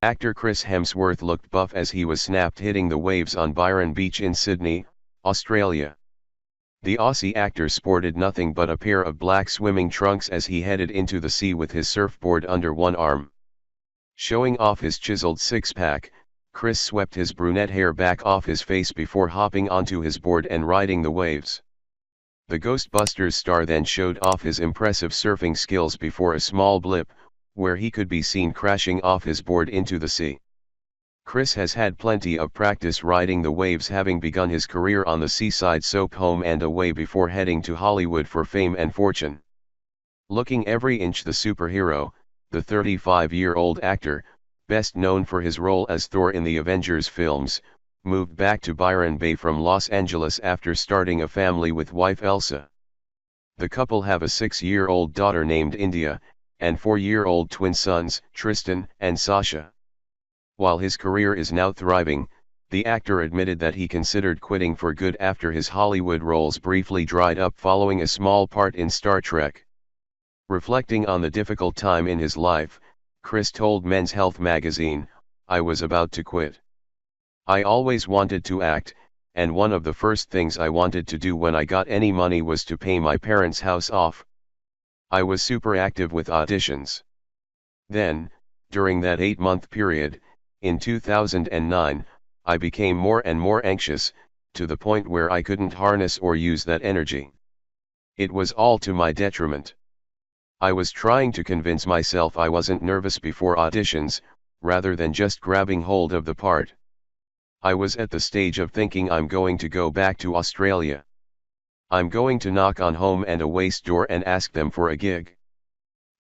Actor Chris Hemsworth looked buff as he was snapped hitting the waves on Byron Beach in Sydney, Australia. The Aussie actor sported nothing but a pair of black swimming trunks as he headed into the sea with his surfboard under one arm. Showing off his chiseled six-pack, Chris swept his brunette hair back off his face before hopping onto his board and riding the waves. The Ghostbusters star then showed off his impressive surfing skills before a small blip, where he could be seen crashing off his board into the sea. Chris has had plenty of practice riding the waves, having begun his career on the seaside soap Home and Away before heading to Hollywood for fame and fortune. Looking every inch the superhero, the 35-year-old actor, best known for his role as Thor in the Avengers films, moved back to Byron Bay from Los Angeles after starting a family with wife Elsa. The couple have a 6-year-old daughter named India, and 4-year-old twin sons, Tristan and Sasha. While his career is now thriving, the actor admitted that he considered quitting for good after his Hollywood roles briefly dried up following a small part in Star Trek. Reflecting on the difficult time in his life, Chris told Men's Health magazine, "I was about to quit. I always wanted to act, and one of the first things I wanted to do when I got any money was to pay my parents' house off. I was super active with auditions. Then, during that 8-month period, in 2009, I became more and more anxious, to the point where I couldn't harness or use that energy. It was all to my detriment. I was trying to convince myself I wasn't nervous before auditions, rather than just grabbing hold of the part. I was at the stage of thinking I'm going to go back to Australia. I'm going to knock on Home and Away's door and ask them for a gig."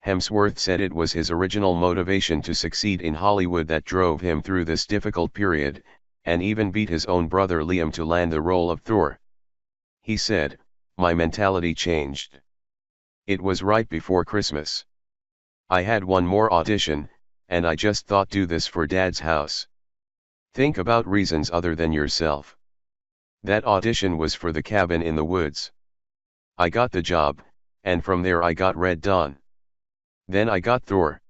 Hemsworth said it was his original motivation to succeed in Hollywood that drove him through this difficult period, and even beat his own brother Liam to land the role of Thor. He said, "My mentality changed. It was right before Christmas. I had one more audition, and I just thought, do this for Dad's house. Think about reasons other than yourself. That audition was for The Cabin in the Woods. I got the job, and from there I got Red Dawn. Then I got Thor.